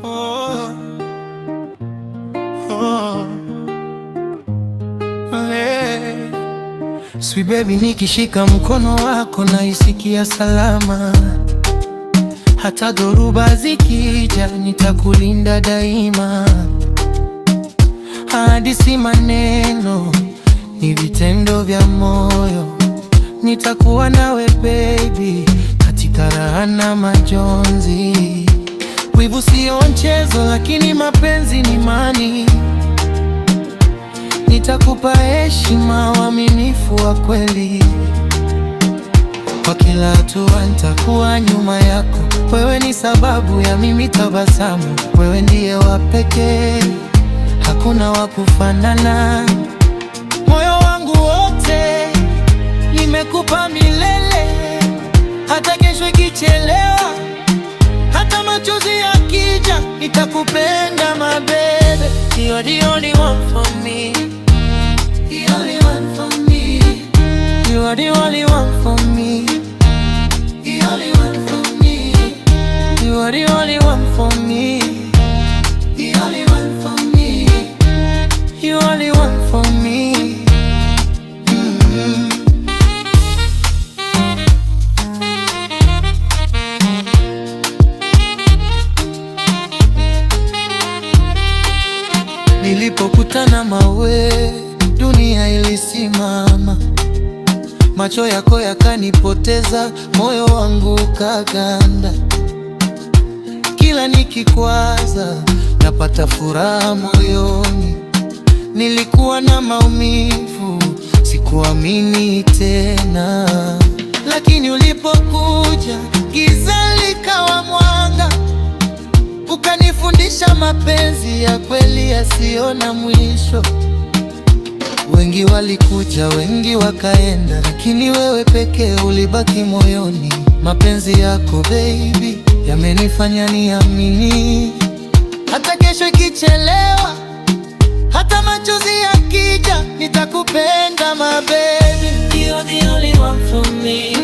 Oh, oh, hey. Sweet baby, nikishika mkono wako naisikia salama. Hata dhoruba zikija nitakulinda daima. Ahadi si maneno, ni vitendo vya moyo. Nitakuwa nawe baby, katika raha na majonzi. Wivu sio mchezo, lakini mapenzi ni imani. Nitakupa heshima, uaminifu wa kweli. Kwa kila hatua nitakuwa nyuma yako. Wewe ni sababu ya mimi tabasamu. Wewe ndiye wa pekee, hakuna wa kufanana. Moyo wangu wote nimekupa milele. Hata kesho ikichelewa, hata machozi yakija, nitakupenda my baby. You're the only one for me. The only one for me. You are the only one for me. The only one for me. You are the only one for me. The only one for me. You are the one for me. Nilipokutana mawe, dunia ilisimama. Macho yako yakanipoteza, moyo wangu kaganda. Kila nikikwaza, napata furaha moyoni. Nilikuwa na maumivu, sikuamini tena. Lakini ulipokuja, giza likawa mwanga. Ukanifundisha mapenzi ya kweli yasiyo na mwisho. Wengi walikuja, wengi wakaenda, lakini wewe pekee ulibaki moyoni. Mapenzi yako baby yamenifanya niamini. Hata kesho ikichelewa, hata machozi yakija, nitakupenda my baby. You're the only one for me.